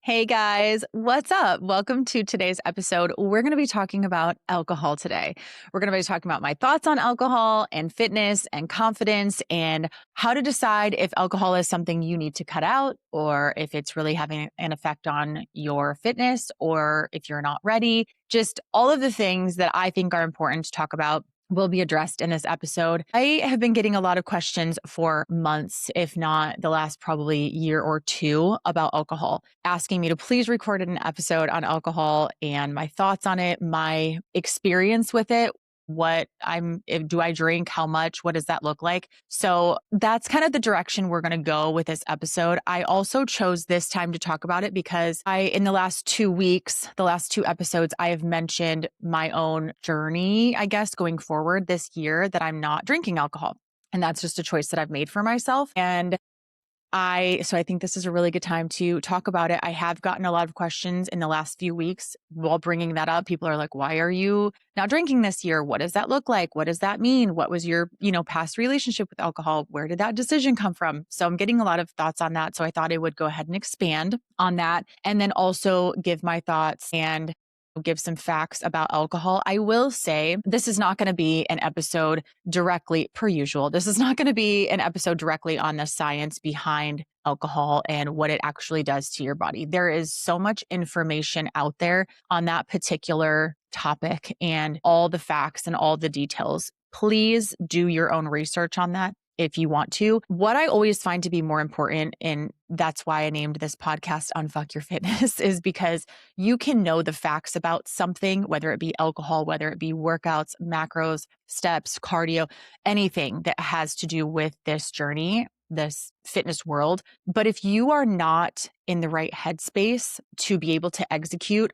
Hey guys, what's up? Welcome to today's episode. We're going to be talking about alcohol today. We're going to be talking about my thoughts on alcohol and fitness and confidence and how to decide if alcohol is something you need to cut out or if it's really having an effect on your fitness or if you're not ready. Just all of the things that I think are important to talk about will be addressed in this episode. I have been getting a lot of questions for months, if not the last probably year or two, about alcohol, asking me to please record an episode on alcohol and my thoughts on it, my experience with it. Do I drink? How much? What does that look like? So that's kind of the direction we're going to go with this episode. I also chose this time to talk about it because in the last 2 weeks, the last two episodes, I have mentioned my own journey, I guess, going forward this year that I'm not drinking alcohol. And that's just a choice that I've made for myself. So I think this is a really good time to talk about it. I have gotten a lot of questions in the last few weeks while bringing that up. People are like, why are you not drinking this year? What does that look like? What does that mean? What was your, past relationship with alcohol? Where did that decision come from? So I'm getting a lot of thoughts on that. So I thought I would go ahead and expand on that and then also give my thoughts and give some facts about alcohol. I will say this is not going to be an episode directly, per usual. This is not going to be an episode directly on the science behind alcohol and what it actually does to your body. There is so much information out there on that particular topic and all the facts and all the details. Please do your own research on that if you want to. What I always find to be more important, and that's why I named this podcast Unfuck Your Fitness, is because you can know the facts about something, whether it be alcohol, whether it be workouts, macros, steps, cardio, anything that has to do with this journey, this fitness world. But if you are not in the right headspace to be able to execute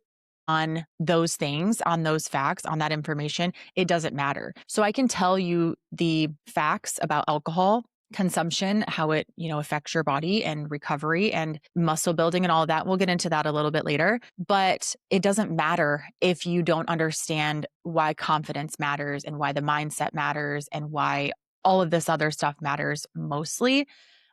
on those things, on those facts, on that information, it doesn't matter. So I can tell you the facts about alcohol consumption, how it, affects your body and recovery and muscle building and all of that. We'll get into that a little bit later, but it doesn't matter if you don't understand why confidence matters and why the mindset matters and why all of this other stuff matters mostly.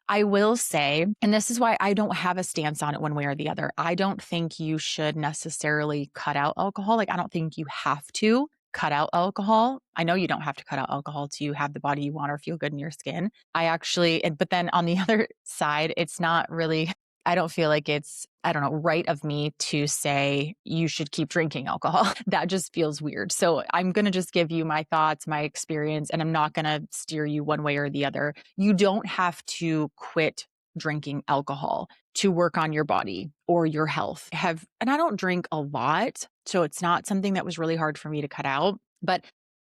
I will say, and this is why I don't have a stance on it one way or the other. I don't think you should necessarily cut out alcohol. Like, I don't think you have to cut out alcohol. I know you don't have to cut out alcohol to have the body you want or feel good in your skin. But then on the other side, it's not really, I don't feel like it's, I don't know, right of me to say you should keep drinking alcohol. That just feels weird. So I'm going to just give you my thoughts, my experience, and I'm not going to steer you one way or the other. You don't have to quit drinking alcohol to work on your body or your health. And I don't drink a lot, so it's not something that was really hard for me to cut out, but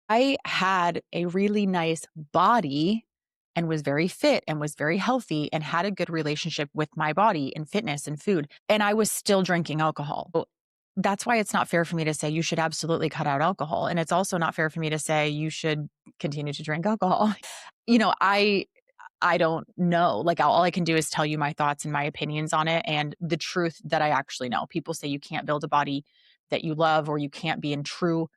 I had a really nice body and was very fit and was very healthy and had a good relationship with my body and fitness and food. And I was still drinking alcohol. That's why it's not fair for me to say you should absolutely cut out alcohol. And it's also not fair for me to say you should continue to drink alcohol. You know, I don't know. Like, all I can do is tell you my thoughts and my opinions on it and the truth that I actually know. People say you can't build a body that you love or you can't be in true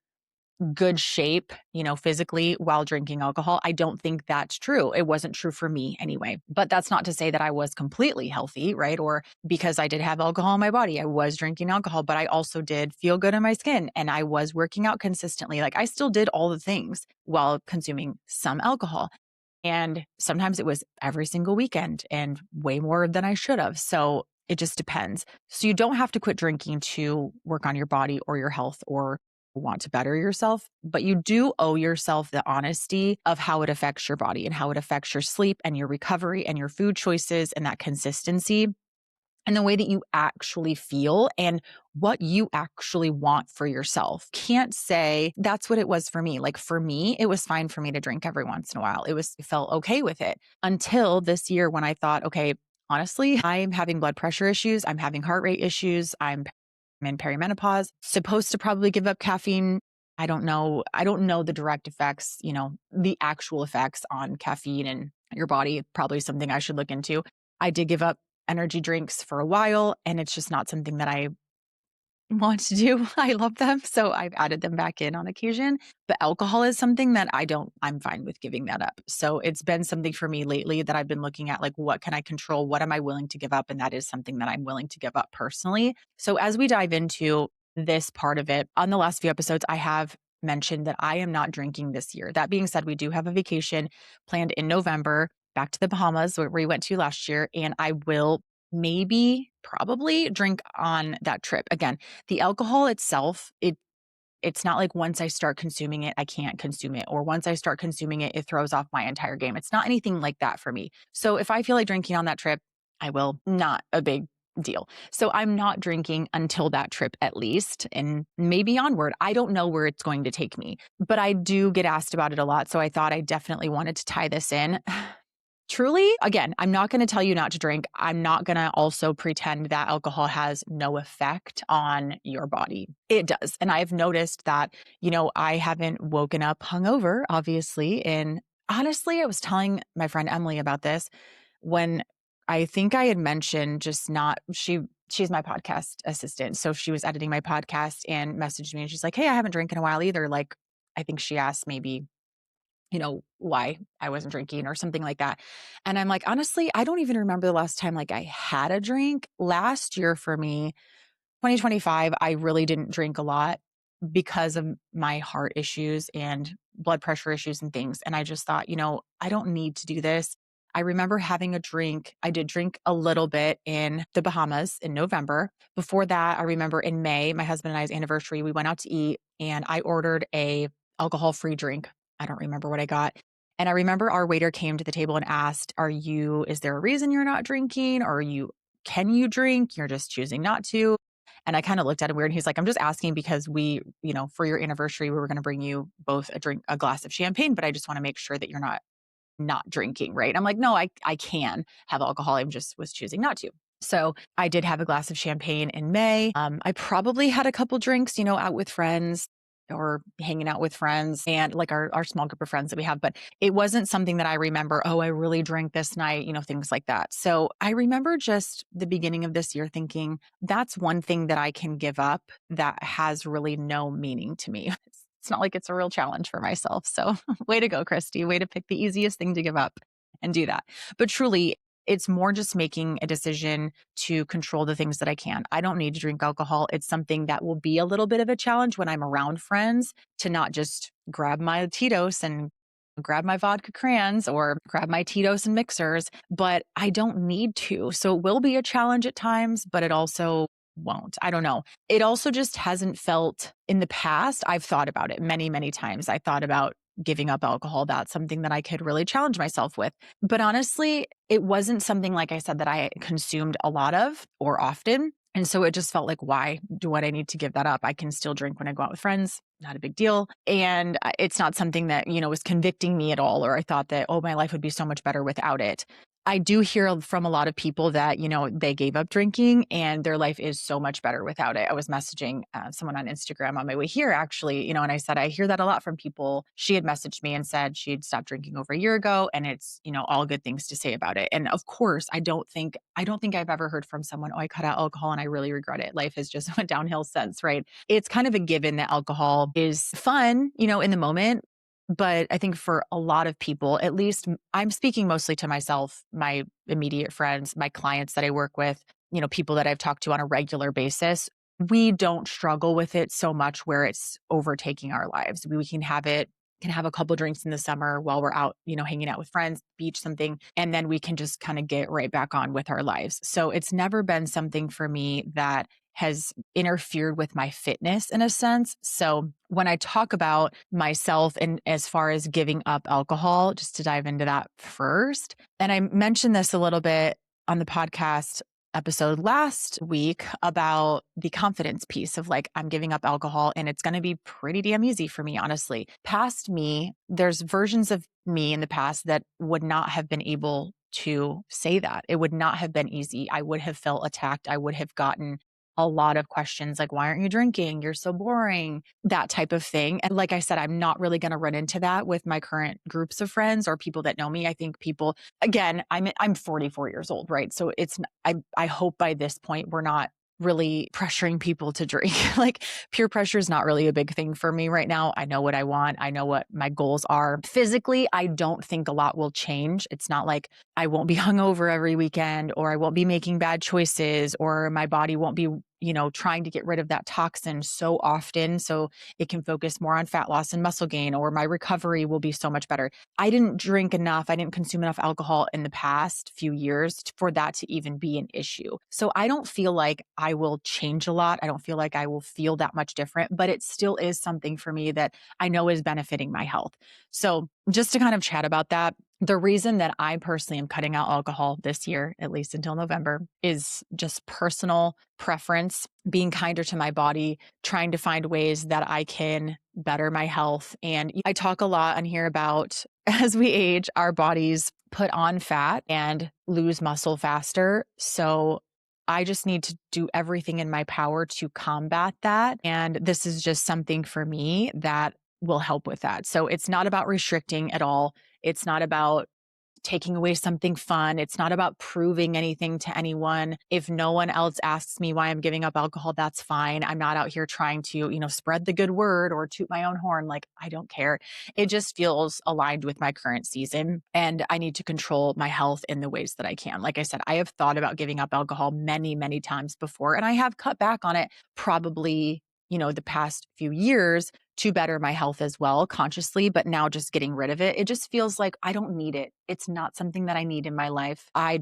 good shape, physically while drinking alcohol. I don't think that's true. It wasn't true for me anyway. But that's not to say that I was completely healthy, right? Or because I did have alcohol in my body, I was drinking alcohol, but I also did feel good in my skin and I was working out consistently. Like, I still did all the things while consuming some alcohol. And sometimes it was every single weekend and way more than I should have. So it just depends. So you don't have to quit drinking to work on your body or your health or want to better yourself, but you do owe yourself the honesty of how it affects your body and how it affects your sleep and your recovery and your food choices and that consistency and the way that you actually feel and what you actually want for yourself. Can't say that's what it was for me. Like, for me, it was fine for me to drink every once in a while. I felt okay with it until this year when I thought, okay, honestly, I'm having blood pressure issues. I'm having heart rate issues. I'm in perimenopause, supposed to probably give up caffeine. I don't know. I don't know the direct effects, the actual effects on caffeine and your body. Probably something I should look into. I did give up energy drinks for a while, and it's just not something that I want to do. I love them. So I've added them back in on occasion. But alcohol is something that I'm fine with giving that up. So it's been something for me lately that I've been looking at, like, what can I control? What am I willing to give up? And that is something that I'm willing to give up personally. So as we dive into this part of it, on the last few episodes, I have mentioned that I am not drinking this year. That being said, we do have a vacation planned in November back to the Bahamas where we went to last year. And I will maybe probably drink on that trip. Again, the alcohol itself, it's not like once I start consuming it, I can't consume it. Or once I start consuming it, it throws off my entire game. It's not anything like that for me. So if I feel like drinking on that trip, I will. Not a big deal. So I'm not drinking until that trip at least, and maybe onward. I don't know where it's going to take me, but I do get asked about it a lot. So I thought I definitely wanted to tie this in. Truly, again, I'm not going to tell you not to drink. I'm not going to also pretend that alcohol has no effect on your body. It does. And I've noticed that, I haven't woken up hungover, obviously. And honestly, I was telling my friend Emily about this when I think I had mentioned just not, she's my podcast assistant. So she was editing my podcast and messaged me and she's like, "Hey, I haven't drank in a while either." Like, I think she asked maybe why I wasn't drinking or something like that. And I'm like, honestly, I don't even remember the last time like I had a drink. Last year for me, 2025, I really didn't drink a lot because of my heart issues and blood pressure issues and things. And I just thought, I don't need to do this. I remember having a drink. I did drink a little bit in the Bahamas in November. Before that, I remember in May, my husband and I's anniversary, we went out to eat and I ordered a alcohol-free drink. I don't remember what I got. And I remember our waiter came to the table and asked, is there a reason you're not drinking? Or can you drink? You're just choosing not to. And I kind of looked at him weird. And he's like, "I'm just asking because for your anniversary, we were going to bring you both a glass of champagne, but I just want to make sure that you're not drinking." Right. I'm like, "No, I can have alcohol. I just was choosing not to." So I did have a glass of champagne in May. I probably had a couple drinks, out with friends or hanging out with friends and like our small group of friends that we have, but it wasn't something that I remember, "Oh, I really drank this night," things like that. So I remember just the beginning of this year thinking that's one thing that I can give up that has really no meaning to me. It's not like it's a real challenge for myself. So way to go, Christy. Way to pick the easiest thing to give up and do that. But truly, it's more just making a decision to control the things that I can. I don't need to drink alcohol. It's something that will be a little bit of a challenge when I'm around friends to not just grab my Tito's and grab my vodka crayons or grab my Tito's and mixers, but I don't need to. So it will be a challenge at times, but it also won't. I don't know. It also just hasn't felt in the past. I've thought about it many, many times. I thought about giving up alcohol. That's something that I could really challenge myself with. But honestly, it wasn't something, like I said, that I consumed a lot of or often. And so it just felt like, why do I need to give that up? I can still drink when I go out with friends. Not a big deal. And it's not something that, was convicting me at all, or I thought that, oh, my life would be so much better without it. I do hear from a lot of people that, they gave up drinking and their life is so much better without it. I was messaging someone on Instagram on my way here, actually, and I said, I hear that a lot from people. She had messaged me and said she'd stopped drinking over a year ago and it's, all good things to say about it. And of course, I don't think I've ever heard from someone, "Oh, I cut out alcohol and I really regret it. Life has just went downhill since," right? It's kind of a given that alcohol is fun, in the moment. But I think for a lot of people, at least I'm speaking mostly to myself, my immediate friends, my clients that I work with, people that I've talked to on a regular basis, we don't struggle with it so much where it's overtaking our lives. We can have a couple drinks in the summer while we're out, hanging out with friends, beach, something, and then we can just kind of get right back on with our lives. So it's never been something for me that has interfered with my fitness in a sense. So when I talk about myself and as far as giving up alcohol, just to dive into that first, and I mentioned this a little bit on the podcast episode last week about the confidence piece of like, I'm giving up alcohol and it's going to be pretty damn easy for me, honestly. Past me, there's versions of me in the past that would not have been able to say that. It would not have been easy. I would have felt attacked. I would have gotten a lot of questions like, "Why aren't you drinking? You're so boring," that type of thing. And like I said, I'm not really going to run into that with my current groups of friends or people that know me. I think people, again, I'm 44 years old, right? So I hope by this point we're not really pressuring people to drink. Like peer pressure is not really a big thing for me right now. I know what I want. I know what my goals are. Physically, I don't think a lot will change. It's not like I won't be hungover every weekend, or I won't be making bad choices, or my body won't be, trying to get rid of that toxin so often so it can focus more on fat loss and muscle gain, or my recovery will be so much better. I didn't drink enough. I didn't consume enough alcohol in the past few years for that to even be an issue. So I don't feel like I will change a lot. I don't feel like I will feel that much different, but it still is something for me that I know is benefiting my health. So just to kind of chat about that, the reason that I personally am cutting out alcohol this year, at least until November, is just personal preference, being kinder to my body, trying to find ways that I can better my health. And I talk a lot on here about as we age, our bodies put on fat and lose muscle faster. So I just need to do everything in my power to combat that. And this is just something for me that will help with that. So it's not about restricting at all. It's not about taking away something fun. It's not about proving anything to anyone. If no one else asks me why I'm giving up alcohol, that's fine. I'm not out here trying to, spread the good word or toot my own horn. Like, I don't care. It just feels aligned with my current season. And I need to control my health in the ways that I can. Like I said, I have thought about giving up alcohol many, many times before, and I have cut back on it probably, the past few years to better my health as well consciously, but now just getting rid of it, it just feels like I don't need it. It's not something that I need in my life. I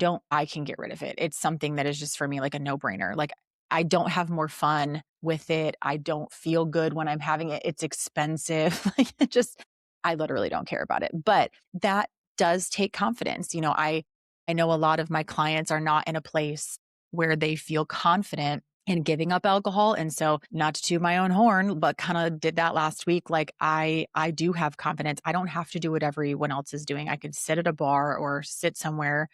can get rid of it. It's something that is just for me like a no brainer. Like I don't have more fun with it. I don't feel good when I'm having it. It's expensive. Like I literally don't care about it, but that does take confidence. I know a lot of my clients are not in a place where they feel confident in giving up alcohol. And so not to toot my own horn, but kind of did that last week. Like I do have confidence. I don't have to do what everyone else is doing. I could sit at a bar or sit somewhere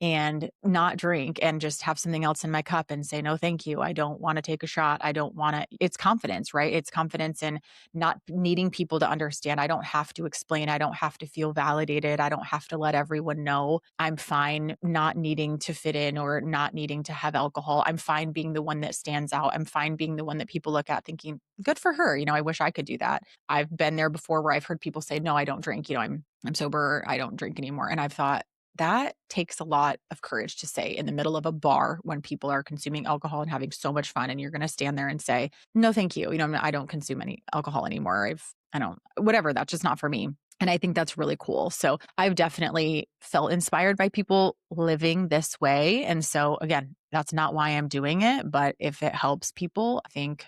and not drink and just have something else in my cup and say, no, thank you. I don't want to take a shot. I don't want to. It's confidence, right? It's confidence in not needing people to understand. I don't have to explain. I don't have to feel validated. I don't have to let everyone know. I'm fine not needing to fit in or not needing to have alcohol. I'm fine being the one that stands out. I'm fine being the one that people look at thinking, good for her. I wish I could do that. I've been there before where I've heard people say, no, I don't drink. I'm sober. I don't drink anymore. And I've thought, that takes a lot of courage to say in the middle of a bar when people are consuming alcohol and having so much fun. And you're going to stand there and say, no, thank you. I don't consume any alcohol anymore. Whatever, that's just not for me. And I think that's really cool. So I've definitely felt inspired by people living this way. And so again, that's not why I'm doing it, but if it helps people, I think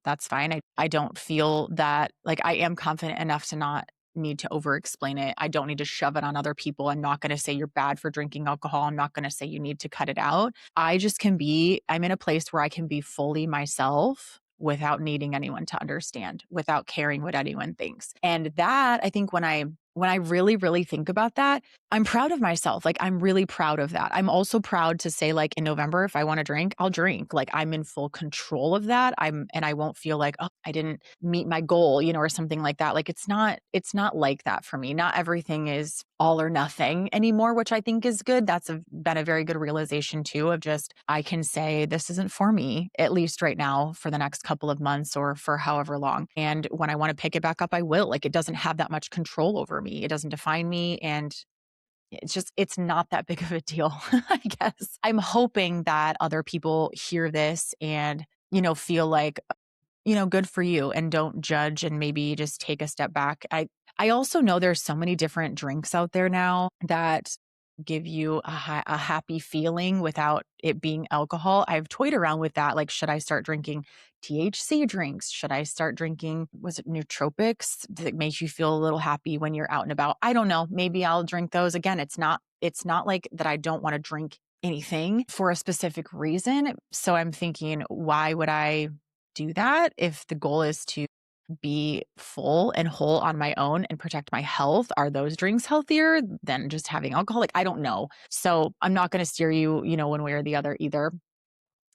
that's fine. I don't feel that like I am confident enough to not need to over explain it. I don't need to shove it on other people. I'm not going to say you're bad for drinking alcohol. I'm not going to say you need to cut it out. I'm in a place where I can be fully myself without needing anyone to understand, without caring what anyone thinks. And that, I think when I really, really think about that, I'm proud of myself. Like I'm really proud of that. I'm also proud to say like in November, if I want to drink, I'll drink. Like I'm in full control of that. And I won't feel like, oh, I didn't meet my goal, or something like that. Like it's not like that for me. Not everything is all or nothing anymore, which I think is good. Been a very good realization too, of just, I can say this isn't for me, at least right now for the next couple of months or for however long. And when I want to pick it back up, I will. Like it doesn't have that much control over me. It doesn't define me. And it's not that big of a deal, I guess. I'm hoping that other people hear this and, feel like, good for you and don't judge and maybe just take a step back. I also know there's so many different drinks out there now that give you a happy feeling without it being alcohol. I've toyed around with that. Like, should I start drinking THC drinks? Should I start drinking, was it nootropics that makes you feel a little happy when you're out and about? I don't know. Maybe I'll drink those. Again, it's not like that I don't want to drink anything for a specific reason. So I'm thinking, why would I do that if the goal is to be full and whole on my own and protect my health? Are those drinks healthier than just having alcohol? Like, I don't know. So I'm not going to steer you, one way or the other either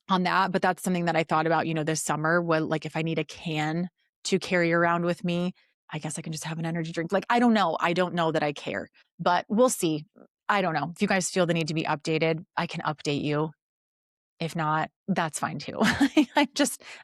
on that. But that's something that I thought about, this summer. What, like, if I need a can to carry around with me, I guess I can just have an energy drink. Like, I don't know. I don't know that I care, but we'll see. I don't know. If you guys feel the need to be updated, I can update you If not, that's fine too.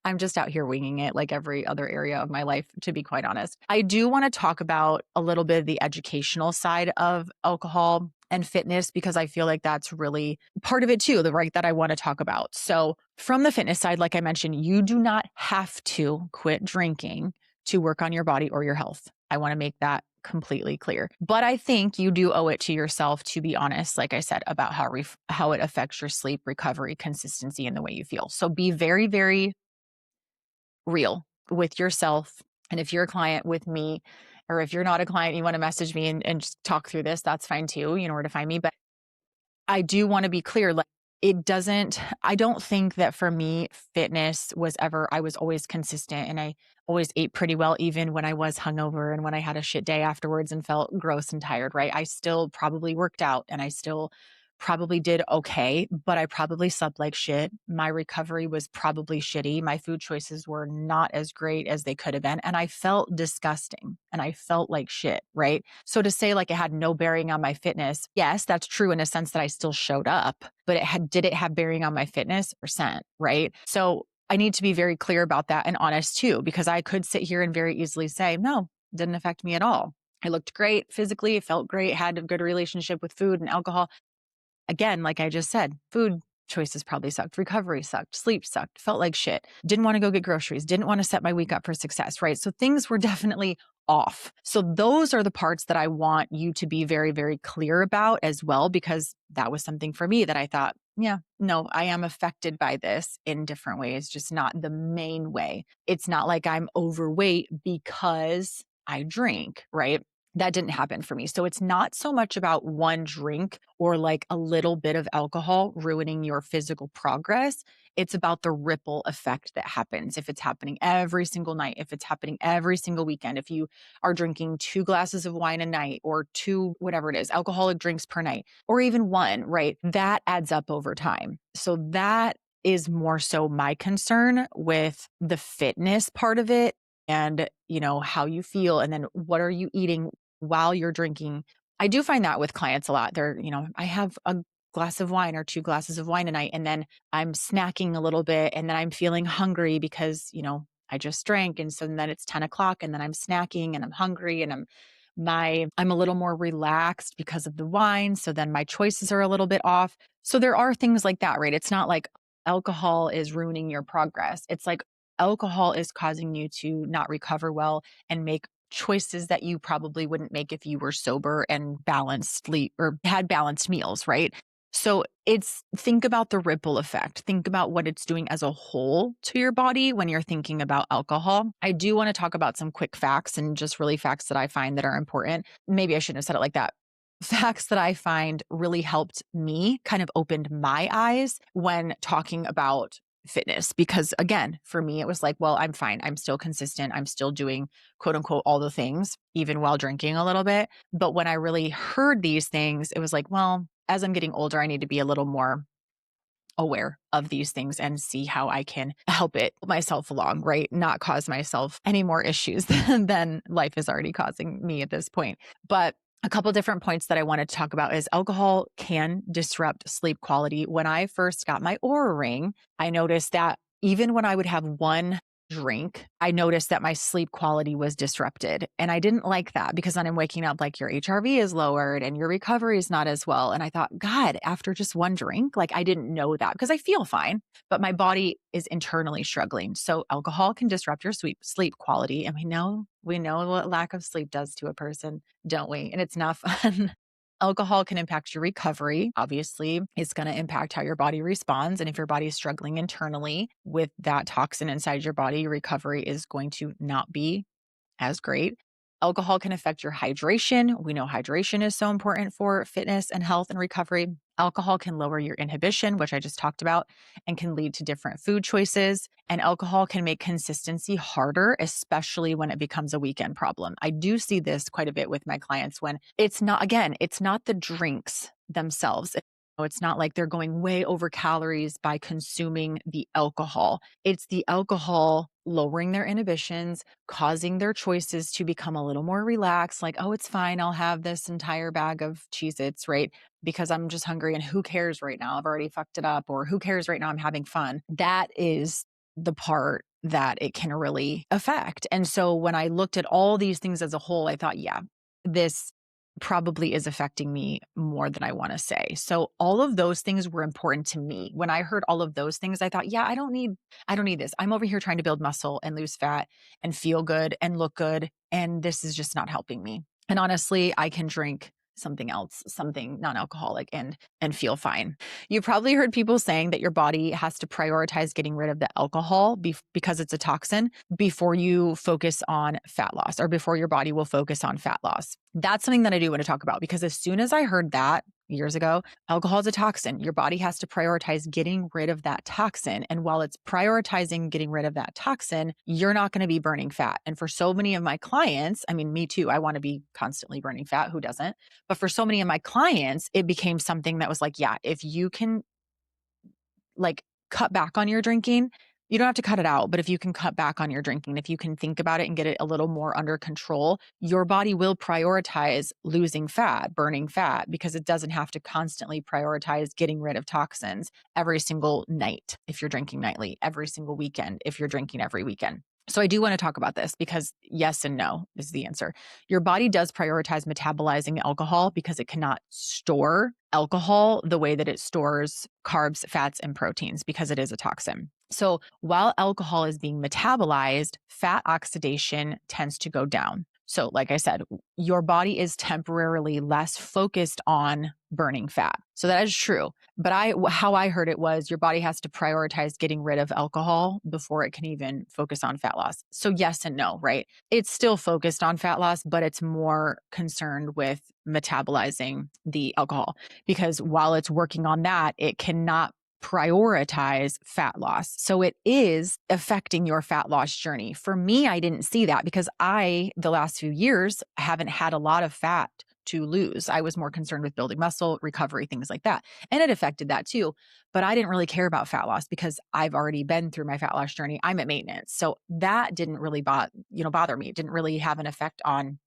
I'm just out here winging it like every other area of my life, to be quite honest. I do want to talk about a little bit of the educational side of alcohol and fitness because I feel like that's really part of it too, the right that I want to talk about. So, from the fitness side, like I mentioned, you do not have to quit drinking to work on your body or your health. I want to make that completely clear. But I think you do owe it to yourself to be honest, like I said, about how it affects your sleep, recovery, consistency, and the way you feel. So be very, very real with yourself. And if you're a client with me, or if you're not a client, you want to message me and just talk through this, that's fine too. You know where to find me. But I do want to be clear, like I don't think that for me, fitness was ever, I was always consistent and I always ate pretty well, even when I was hungover and when I had a shit day afterwards and felt gross and tired, right? I still probably worked out and I still probably did okay, but I probably slept like shit. My recovery was probably shitty. My food choices were not as great as they could have been. And I felt disgusting and I felt like shit, right? So to say like it had no bearing on my fitness, yes, that's true in a sense that I still showed up, but did it have bearing on my fitness? Percent, right? So I need to be very clear about that and honest too, because I could sit here and very easily say, no, didn't affect me at all. I looked great physically, felt great, had a good relationship with food and alcohol. Again, like I just said, food choices probably sucked, recovery sucked, sleep sucked, felt like shit, didn't want to go get groceries, didn't want to set my week up for success, right? So things were definitely off. So those are the parts that I want you to be very, very clear about as well, because that was something for me that I thought, yeah, no, I am affected by this in different ways, just not the main way. It's not like I'm overweight because I drink, right? That didn't happen for me. So it's not so much about one drink or like a little bit of alcohol ruining your physical progress. It's about the ripple effect that happens if it's happening every single night, if it's happening every single weekend, if you are drinking 2 glasses of wine a night or two, whatever it is, alcoholic drinks per night, or even one, right? That adds up over time. So that is more so my concern with the fitness part of it and how you feel and then what are you eating while you're drinking. I do find that with clients a lot. I have a glass of wine or 2 glasses of wine a night, and then I'm snacking a little bit, and then I'm feeling hungry because, I just drank. And so then it's 10 o'clock, and then I'm snacking and I'm hungry and I'm a little more relaxed because of the wine. So then my choices are a little bit off. So there are things like that, right? It's not like alcohol is ruining your progress. It's like alcohol is causing you to not recover well and make choices that you probably wouldn't make if you were sober and balanced sleep or had balanced meals, right? So think about the ripple effect. Think about what it's doing as a whole to your body when you're thinking about alcohol. I do want to talk about some quick facts and just really facts that I find that are important. Maybe I shouldn't have said it like that. Facts that I find really helped me, kind of opened my eyes when talking about fitness. Because again, for me, it was like, well, I'm fine. I'm still consistent. I'm still doing quote unquote all the things, even while drinking a little bit. But when I really heard these things, it was like, well, as I'm getting older, I need to be a little more aware of these things and see how I can help myself along, right? Not cause myself any more issues than life is already causing me at this point. But a couple different points that I wanted to talk about is alcohol can disrupt sleep quality. When I first got my Oura ring, I noticed that even when I would have one drink, I noticed that my sleep quality was disrupted. And I didn't like that because then I'm waking up like your HRV is lowered and your recovery is not as well. And I thought, God, after just one drink, like I didn't know that because I feel fine, but my body is internally struggling. So alcohol can disrupt your sleep quality. And we know what lack of sleep does to a person, don't we? And it's not fun. Alcohol can impact your recovery. Obviously, it's going to impact how your body responds. And if your body is struggling internally with that toxin inside your body, your recovery is going to not be as great. Alcohol can affect your hydration. We know hydration is so important for fitness and health and recovery. Alcohol can lower your inhibition, which I just talked about, and can lead to different food choices. And alcohol can make consistency harder, especially when it becomes a weekend problem. I do see this quite a bit with my clients when it's not the drinks themselves. It's not like they're going way over calories by consuming the alcohol. It's the alcohol lowering their inhibitions, causing their choices to become a little more relaxed, like, oh, it's fine. I'll have this entire bag of Cheez-Its, right? because I'm just hungry and who cares right now? I've already fucked it up, or who cares right now? I'm having fun. That is the part that it can really affect. And so when I looked at all these things as a whole, I thought, yeah, this probably is affecting me more than I want to say. So all of those things were important to me. When I heard all of those things, I thought, yeah, I don't need this. I'm over here trying to build muscle and lose fat and feel good and look good. And this is just not helping me. And honestly, I can drink something else, something non-alcoholic, and feel fine. You've probably heard people saying that your body has to prioritize getting rid of the alcohol because it's a toxin before you focus on fat loss, or before your body will focus on fat loss. That's something that I do want to talk about, because as soon as I heard that years ago, alcohol is a toxin. Your body has to prioritize getting rid of that toxin. And while it's prioritizing getting rid of that toxin, you're not going to be burning fat. And for so many of my clients, I mean, me too, I want to be constantly burning fat. Who doesn't? But for so many of my clients, it became something that was like, yeah, if you can like cut back on your drinking, you don't have to cut it out, but if you can cut back on your drinking, if you can think about it and get it a little more under control, your body will prioritize losing fat, burning fat, because it doesn't have to constantly prioritize getting rid of toxins every single night if you're drinking nightly, every single weekend if you're drinking every weekend. So I do want to talk about this, because yes and no is the answer. Your body does prioritize metabolizing alcohol because it cannot store alcohol the way that it stores carbs, fats, and proteins, because it is a toxin. So while alcohol is being metabolized, fat oxidation tends to go down. So like I said, your body is temporarily less focused on burning fat. So that is true. But how I heard it was your body has to prioritize getting rid of alcohol before it can even focus on fat loss. So yes and no, right? It's still focused on fat loss, but it's more concerned with metabolizing the alcohol, because while it's working on that, it cannot prioritize fat loss. So it is affecting your fat loss journey. For me, I didn't see that because the last few years, haven't had a lot of fat to lose. I was more concerned with building muscle, recovery, things like that. And it affected that too. But I didn't really care about fat loss because I've already been through my fat loss journey. I'm at maintenance. So that didn't really bother me. It didn't really have an effect on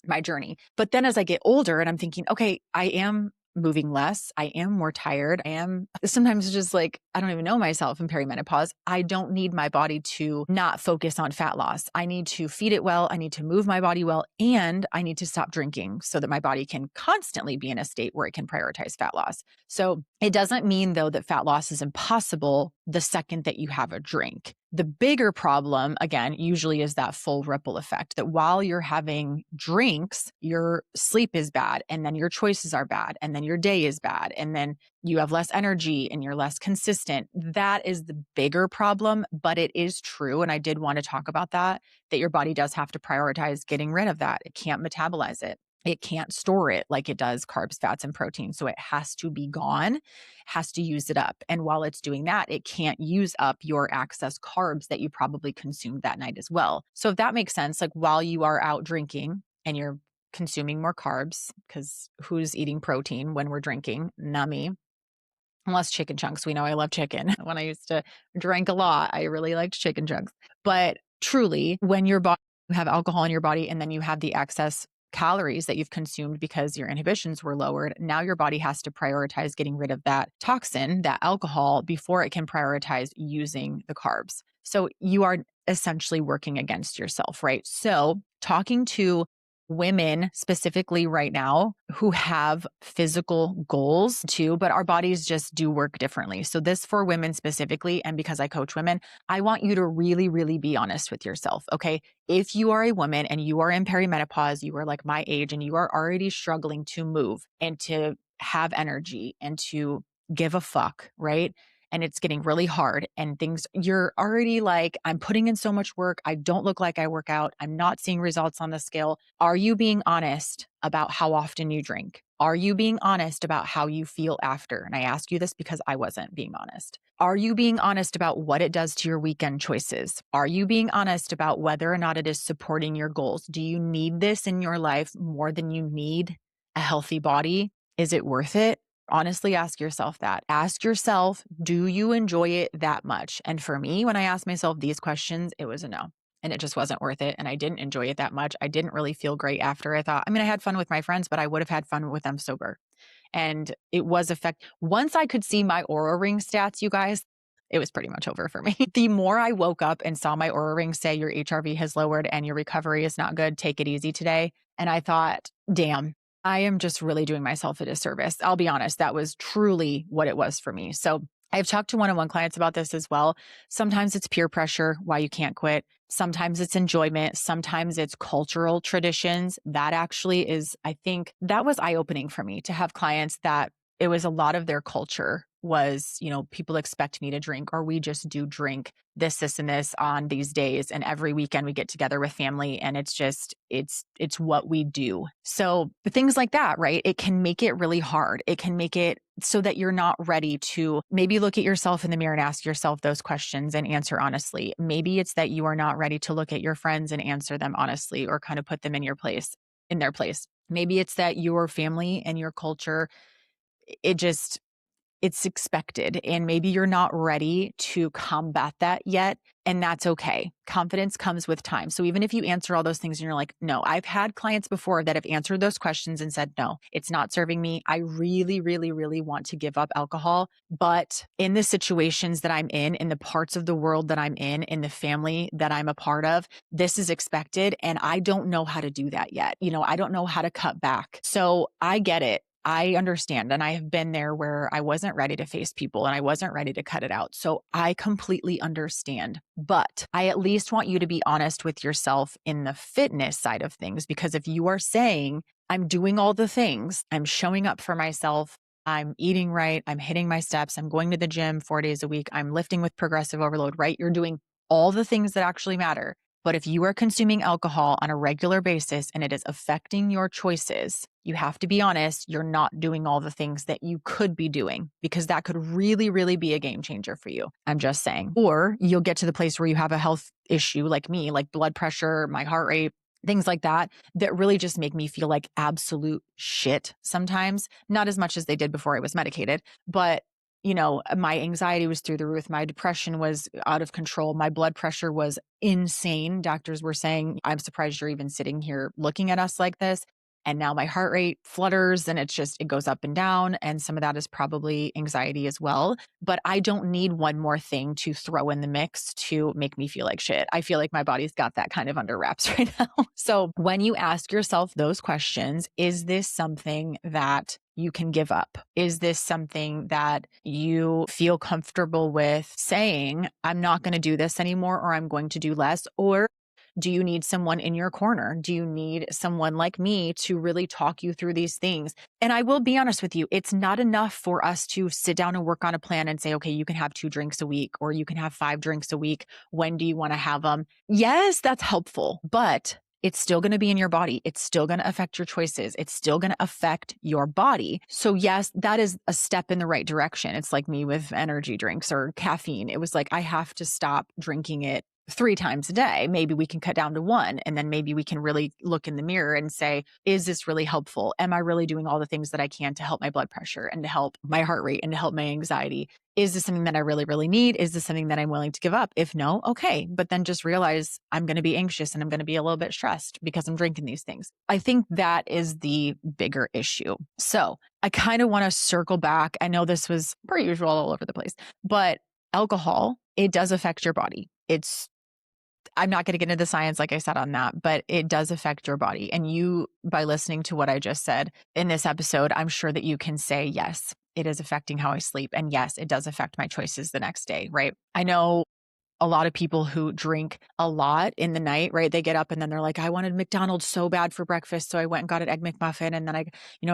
my journey. But then as I get older and I'm thinking, okay, I am moving less. I am more tired. I am sometimes just like, I don't even know myself in perimenopause. I don't need my body to not focus on fat loss. I need to feed it well. I need to move my body well. And I need to stop drinking so that my body can constantly be in a state where it can prioritize fat loss. So it doesn't mean though that fat loss is impossible the second that you have a drink. The bigger problem, again, usually is that full ripple effect, that while you're having drinks, your sleep is bad, and then your choices are bad, and then your day is bad, and then you have less energy and you're less consistent. That is the bigger problem, but it is true. And I did want to talk about that your body does have to prioritize getting rid of that. It can't metabolize it. It can't store it like it does carbs, fats, and protein. So it has to be gone, has to use it up. And while it's doing that, it can't use up your excess carbs that you probably consumed that night as well. So if that makes sense, like while you are out drinking and you're consuming more carbs, because who's eating protein when we're drinking? Not me. Unless chicken chunks. We know I love chicken. When I used to drink a lot, I really liked chicken chunks. But truly, when you have alcohol in your body and then you have the excess calories that you've consumed because your inhibitions were lowered, now your body has to prioritize getting rid of that toxin, that alcohol, before it can prioritize using the carbs. So you are essentially working against yourself, right? So talking to women specifically right now who have physical goals too, but our bodies just do work differently. So this for women specifically, and because I coach women, I want you to really, really be honest with yourself. Okay. If you are a woman and you are in perimenopause, you are like my age and you are already struggling to move and to have energy and to give a fuck, right? And it's getting really hard and you're already like, I'm putting in so much work. I don't look like I work out. I'm not seeing results on the scale. Are you being honest about how often you drink? Are you being honest about how you feel after? And I ask you this because I wasn't being honest. Are you being honest about what it does to your weekend choices? Are you being honest about whether or not it is supporting your goals? Do you need this in your life more than you need a healthy body? Is it worth it? Honestly, ask yourself that. Ask yourself, do you enjoy it that much? And for me, when I asked myself these questions, it was a no. And it just wasn't worth it. And I didn't enjoy it that much. I didn't really feel great after. I thought, I had fun with my friends, but I would have had fun with them sober. And it was once I could see my Oura Ring stats, you guys, it was pretty much over for me. The more I woke up and saw my Oura Ring say your HRV has lowered and your recovery is not good, take it easy today. And I thought, damn, I am just really doing myself a disservice. I'll be honest, that was truly what it was for me. So I've talked to one-on-one clients about this as well. Sometimes it's peer pressure, why you can't quit. Sometimes it's enjoyment. Sometimes it's cultural traditions. That actually is, I think that was eye-opening for me to have clients that it was a lot of their culture was, people expect me to drink, or we just do drink this, and this on these days. And every weekend we get together with family and it's just, it's what we do. So things like that, right? It can make it really hard. It can make it so that you're not ready to maybe look at yourself in the mirror and ask yourself those questions and answer honestly. Maybe it's that you are not ready to look at your friends and answer them honestly, or kind of put them in their place. Maybe it's that your family and your culture, it just, it's expected, and maybe you're not ready to combat that yet. And that's okay. Confidence comes with time. So even if you answer all those things and you're like, no, I've had clients before that have answered those questions and said, no, it's not serving me. I really, really, really want to give up alcohol. But in the situations that I'm in the parts of the world that I'm in the family that I'm a part of, this is expected. And I don't know how to do that yet. I don't know how to cut back. So I get it. I understand. And I have been there where I wasn't ready to face people and I wasn't ready to cut it out. So I completely understand. But I at least want you to be honest with yourself in the fitness side of things, because if you are saying, I'm doing all the things, I'm showing up for myself, I'm eating right, I'm hitting my steps, I'm going to the gym 4 days a week, I'm lifting with progressive overload, right? You're doing all the things that actually matter. But if you are consuming alcohol on a regular basis and it is affecting your choices, you have to be honest, you're not doing all the things that you could be doing, because that could really, really be a game changer for you. I'm just saying. Or you'll get to the place where you have a health issue like me, like blood pressure, my heart rate, things like that, that really just make me feel like absolute shit sometimes. Not as much as they did before I was medicated, but my anxiety was through the roof. My depression was out of control. My blood pressure was insane. Doctors were saying, I'm surprised you're even sitting here looking at us like this. And now my heart rate flutters and it goes up and down. And some of that is probably anxiety as well. But I don't need one more thing to throw in the mix to make me feel like shit. I feel like my body's got that kind of under wraps right now. So when you ask yourself those questions, is this something that you can give up? Is this something that you feel comfortable with saying, I'm not going to do this anymore, or I'm going to do less? Or do you need someone in your corner? Do you need someone like me to really talk you through these things? And I will be honest with you, it's not enough for us to sit down and work on a plan and say, okay, you can have 2 drinks a week, or you can have 5 drinks a week. When do you want to have them? Yes, that's helpful, but it's still going to be in your body. It's still going to affect your choices. It's still going to affect your body. So yes, that is a step in the right direction. It's like me with energy drinks or caffeine. It was like, I have to stop drinking it 3 times a day. Maybe we can cut down to 1. And then maybe we can really look in the mirror and say, is this really helpful? Am I really doing all the things that I can to help my blood pressure and to help my heart rate and to help my anxiety? Is this something that I really, really need? Is this something that I'm willing to give up? If no, okay. But then just realize I'm going to be anxious and I'm going to be a little bit stressed because I'm drinking these things. I think that is the bigger issue. So I kind of want to circle back. I know this was per usual all over the place, but alcohol, it does affect your body. I'm not going to get into the science, like I said, on that, but it does affect your body. And you, by listening to what I just said in this episode, I'm sure that you can say, yes, it is affecting how I sleep. And yes, it does affect my choices the next day, right? I know a lot of people who drink a lot in the night, right? They get up and then they're like, I wanted McDonald's so bad for breakfast. So I went and got an Egg McMuffin, and then I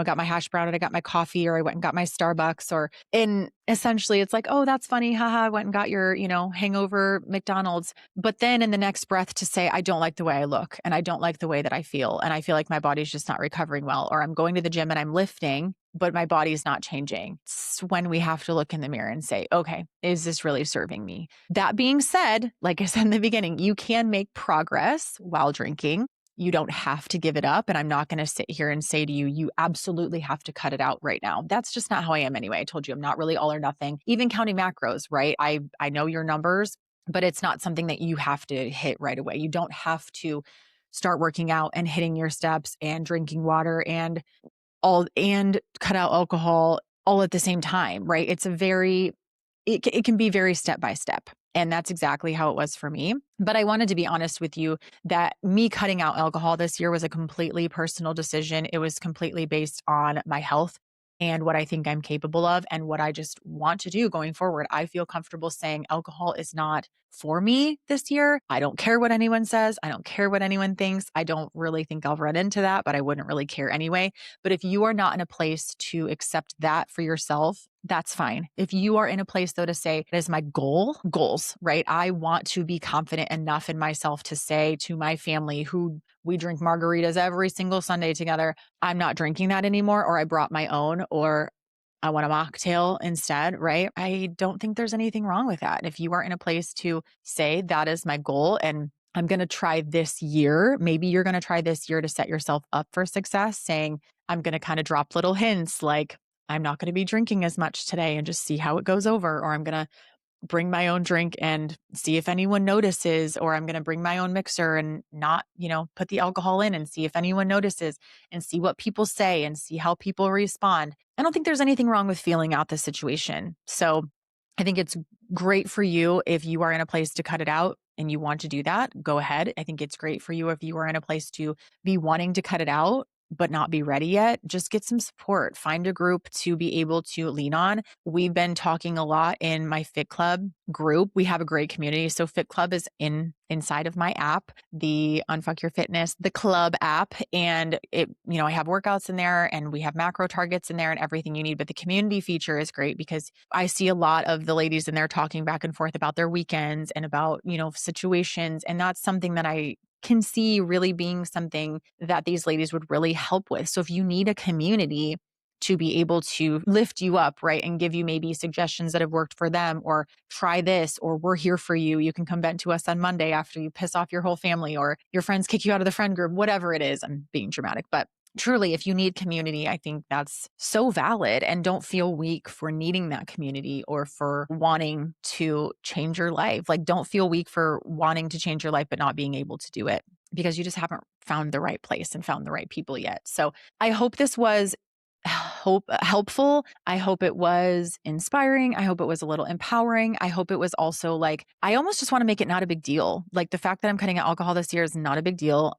got my hash brown and I got my coffee, or I went and got my Starbucks, and essentially it's like, oh, that's funny. Haha. I went and got your, hangover McDonald's. But then in the next breath to say, I don't like the way I look and I don't like the way that I feel. And I feel like my body's just not recovering well, or I'm going to the gym and I'm lifting, but my body's not changing. It's when we have to look in the mirror and say, okay, is this really serving me? That being said, like I said in the beginning, you can make progress while drinking. You don't have to give it up. And I'm not going to sit here and say to you, you absolutely have to cut it out right now. That's just not how I am anyway. I told you I'm not really all or nothing, even counting macros, right? I know your numbers, but it's not something that you have to hit right away. You don't have to start working out and hitting your steps and drinking water and all and cut out alcohol all at the same time, right? It can be very step by step. And that's exactly how it was for me. But I wanted to be honest with you that me cutting out alcohol this year was a completely personal decision. It was completely based on my health and what I think I'm capable of and what I just want to do going forward. I feel comfortable saying alcohol is not for me this year. I don't care what anyone says. I don't care what anyone thinks. I don't really think I'll run into that, but I wouldn't really care anyway. But if you are not in a place to accept that for yourself, that's fine. If you are in a place though to say, that is my goals, right? I want to be confident enough in myself to say to my family who we drink margaritas every single Sunday together, I'm not drinking that anymore, or I brought my own, or I want a mocktail instead, right? I don't think there's anything wrong with that. If you are in a place to say that is my goal and I'm going to try this year, maybe you're going to try this year to set yourself up for success, saying, I'm going to kind of drop little hints like, I'm not going to be drinking as much today and just see how it goes over, or I'm going to bring my own drink and see if anyone notices, or I'm going to bring my own mixer and not, put the alcohol in and see if anyone notices and see what people say and see how people respond. I don't think there's anything wrong with feeling out the situation. So I think it's great for you if you are in a place to cut it out and you want to do that, go ahead. I think it's great for you if you are in a place to be wanting to cut it out but not be ready yet. Just get some support. Find a group to be able to lean on. We've been talking a lot in my Fit Club group. We have a great community. So Fit Club is inside of my app, the Unfuck Your Fitness, the club app. And I have workouts in there and we have macro targets in there and everything you need. But the community feature is great because I see a lot of the ladies in there talking back and forth about their weekends and about, situations. And that's something that I can see really being something that these ladies would really help with. So if you need a community to be able to lift you up, right, and give you maybe suggestions that have worked for them, or try this, or we're here for you. You can come vent to us on Monday after you piss off your whole family or your friends kick you out of the friend group, whatever it is. I'm being dramatic, but truly, if you need community, I think that's so valid, and don't feel weak for needing that community or for wanting to change your life. Like, don't feel weak for wanting to change your life, but not being able to do it because you just haven't found the right place and found the right people yet. So I hope this was helpful. I hope it was inspiring. I hope it was a little empowering. I hope it was also like, I almost just want to make it not a big deal. Like, the fact that I'm cutting out alcohol this year is not a big deal.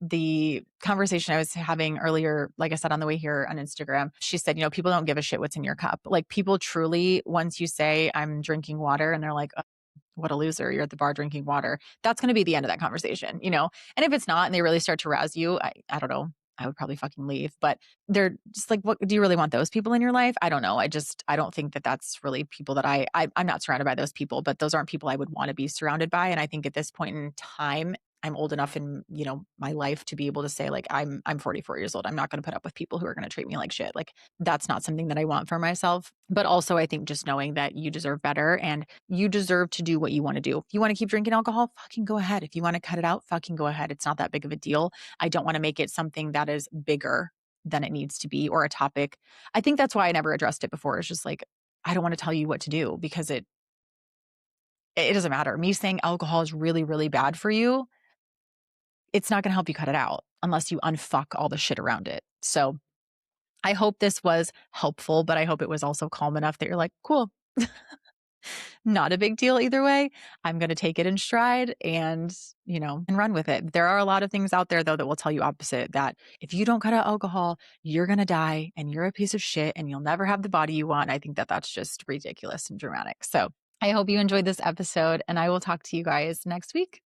The conversation I was having earlier, like I said, on the way here on Instagram, she said, people don't give a shit what's in your cup. Like, people truly, once you say I'm drinking water and they're like, oh, what a loser, you're at the bar drinking water, that's going to be the end of that conversation, And if it's not, and they really start to rouse you, I don't know, I would probably fucking leave. But they're just like, what do you really want those people in your life? I don't know. I don't think that that's really people that I'm not surrounded by those people, but those aren't people I would want to be surrounded by. And I think at this point in time, I'm old enough in, my life to be able to say, like, I'm 44 years old. I'm not going to put up with people who are going to treat me like shit. Like, that's not something that I want for myself. But also, I think just knowing that you deserve better and you deserve to do what you want to do. If you want to keep drinking alcohol, fucking go ahead. If you want to cut it out, fucking go ahead. It's not that big of a deal. I don't want to make it something that is bigger than it needs to be, or a topic. I think that's why I never addressed it before. It's just like, I don't want to tell you what to do because it doesn't matter. Me saying alcohol is really, really bad for you, it's not going to help you cut it out unless you unfuck all the shit around it. So I hope this was helpful, but I hope it was also calm enough that you're like, cool, not a big deal either way. I'm going to take it in stride and run with it. There are a lot of things out there though that will tell you opposite, that if you don't cut out alcohol, you're going to die and you're a piece of shit and you'll never have the body you want. I think that that's just ridiculous and dramatic. So I hope you enjoyed this episode and I will talk to you guys next week.